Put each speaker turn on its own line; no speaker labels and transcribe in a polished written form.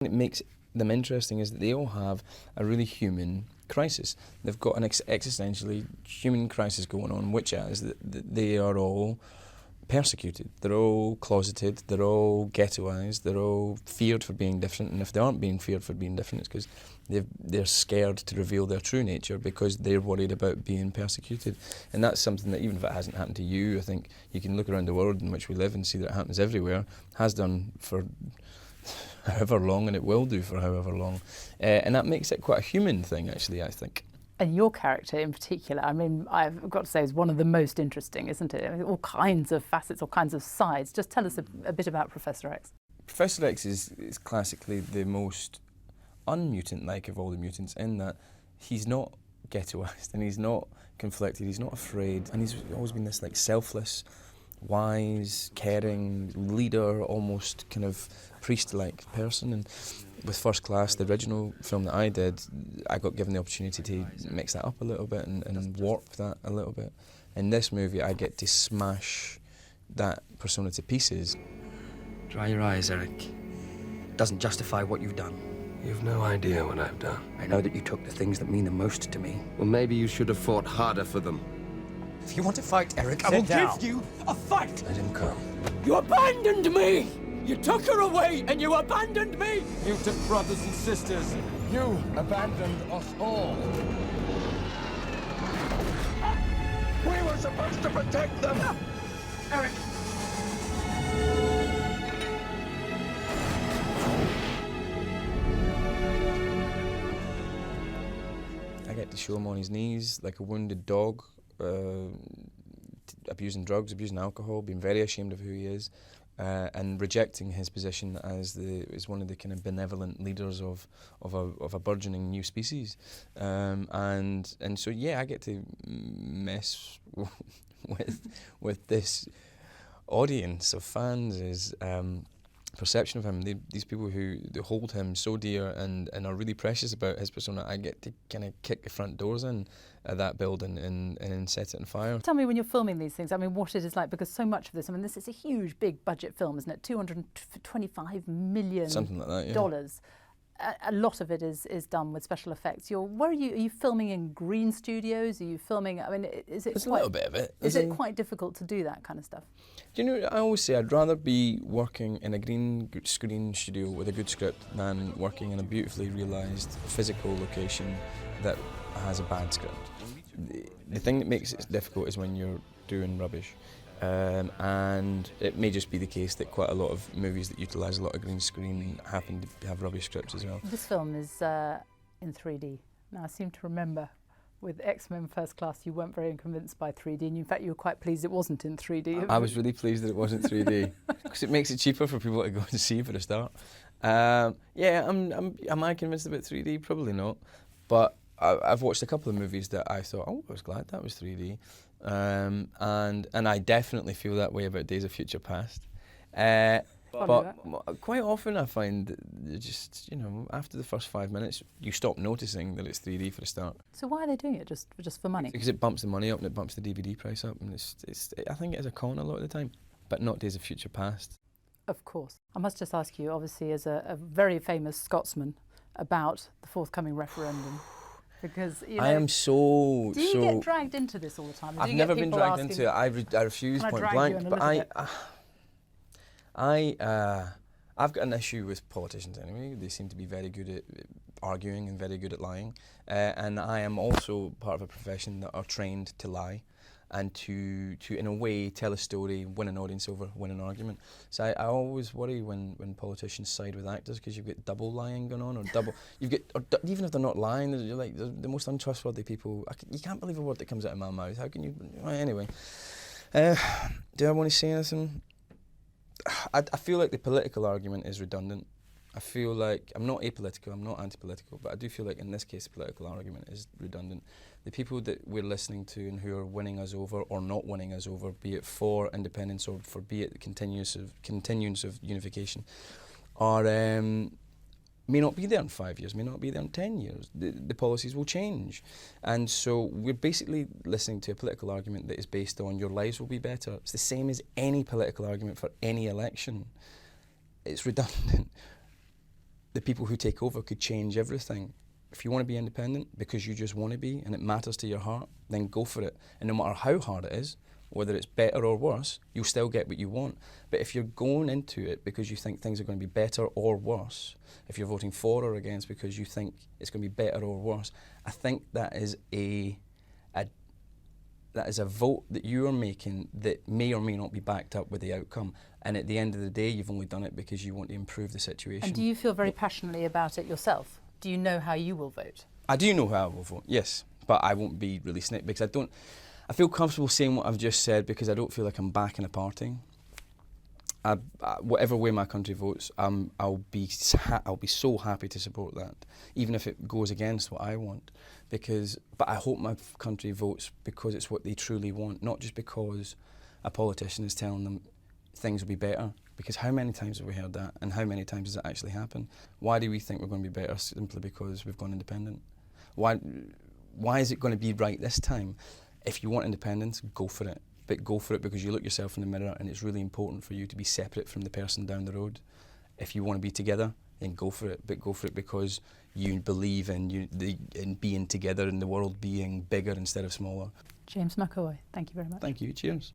What makes them interesting is that they all have a really human crisis. They've got an existentially human crisis going on, which is that they are all persecuted. They're all closeted. They're all ghettoised. They're all feared for being different. And if they aren't being feared for being different, it's because they're scared to reveal their true nature because they're worried about being persecuted. And that's something that, even if it hasn't happened to you, I think you can look around the world in which we live and see that it happens everywhere. Has done for however long, and it will do for however long. And that makes it quite a human thing, actually, I think.
And your character in particular, I mean, I've got to say, is one of the most interesting, isn't it? I mean, all kinds of facets, all kinds of sides. Just tell us a bit about Professor X.
Professor X is classically the most un-mutant-like of all the mutants, in that he's not ghettoised and he's not conflicted, he's not afraid, and he's always been this like selfless, wise, caring leader, almost kind of priest-like person. And with First Class, the original film that I did, I got given the opportunity to mix that up a little bit and warp that a little bit. In this movie, I get to smash that persona to pieces.
Dry your eyes, Eric. It doesn't justify what you've done.
You've no idea what I've done.
I know that you took the things that mean the most to me.
Well, maybe you should have fought harder for them.
If you want to fight, Eric, I will give you a fight!
Let him come.
You abandoned me! You took her away and you abandoned me!
Mutant brothers and sisters, you abandoned us all. We were supposed to protect them!
Eric!
I get to show him on his knees like a wounded dog, abusing drugs, abusing alcohol, being very ashamed of who he is, and rejecting his position as one of the kind of benevolent leaders of a burgeoning new species, and so yeah, I get to mess with this audience of fans' perception of him. These people who they hold him so dear and are really precious about his persona. I get to kind of kick the front doors in at that building and set it on fire.
Tell me, when you're filming these things, I mean, what it is like, because so much of this, I mean, this is a huge, big budget film, isn't it? $225 million.
Something like that, yeah.
A lot of it is done with special effects. Where are you filming in green studios? Are you filming, I mean, is it
There's
quite,
a little bit of it.
Is it quite difficult to do that kind of stuff?
Do you know, I always say I'd rather be working in a green screen studio with a good script than working in a beautifully realised physical location that has a bad script. The thing that makes it difficult is when you're doing rubbish. And it may just be the case that quite a lot of movies that utilise a lot of green screen happen to have rubbish scripts as well.
This film is in 3D. Now, I seem to remember with X-Men First Class, you weren't very convinced by 3D, and in fact you were quite pleased it wasn't in 3D.
I was really pleased that it wasn't 3D, because it makes it cheaper for people to go and see for a start. Yeah, am I convinced about 3D? Probably not, but I've watched a couple of movies that I thought, oh, I was glad that was 3D. And I definitely feel that way about Days of Future Past. But quite often I find that just, you know, after the first 5 minutes, you stop noticing that it's 3D for a start.
So why are they doing it? Just for money?
Because it bumps the money up and it bumps the DVD price up, and I think it is a con a lot of the time, but not Days of Future Past.
Of course. I must just ask you, obviously, as a very famous Scotsman, about the forthcoming referendum. Because, you know,
I am so...
Do you get dragged into this all the time?
I've never been dragged into it. I refuse point blank. But I've got an issue with politicians anyway. They seem to be very good at arguing and very good at lying. And I am also part of a profession that are trained to lie and to in a way tell a story, win an audience over, win an argument. So I always worry when politicians side with actors, because you've got double lying going on, or double even if they're not lying, they're like the most untrustworthy people. You can't believe a word that comes out of my mouth. How can you? Anyway, do I want to say anything? I feel like the political argument is redundant. I feel like, I'm not apolitical, I'm not anti-political, but I do feel like in this case the political argument is redundant. The people that we're listening to and who are winning us over or not winning us over, be it for independence or for be it the continuance of unification, are may not be there in 5 years, may not be there in 10 years. The policies will change. And so we're basically listening to a political argument that is based on your lives will be better. It's the same as any political argument for any election. It's redundant. the people who take over could change everything. If you want to be independent because you just want to be and it matters to your heart, then go for it. And no matter how hard it is, whether it's better or worse, you'll still get what you want. But if you're going into it because you think things are going to be better or worse, if you're voting for or against because you think it's going to be better or worse, I think that is a vote that you are making that may or may not be backed up with the outcome. And at the end of the day, you've only done it because you want to improve the situation.
And do you feel very passionately about it yourself? Do you know how you will vote?
I do know how I will vote, yes, but I won't be releasing it because I feel comfortable saying what I've just said because I don't feel like I'm backing a party. Whatever way my country votes, I'll be so happy to support that, even if it goes against what I want. But I hope my country votes because it's what they truly want, not just because a politician is telling them things will be better. Because how many times have we heard that, and how many times does it actually happen? Why do we think we're going to be better simply because we've gone independent? Why is it going to be right this time? If you want independence, go for it. But go for it because you look yourself in the mirror and it's really important for you to be separate from the person down the road. If you want to be together, then go for it. But go for it because you believe in being together and the world being bigger instead of smaller.
James McAvoy, thank you very much.
Thank you. Cheers.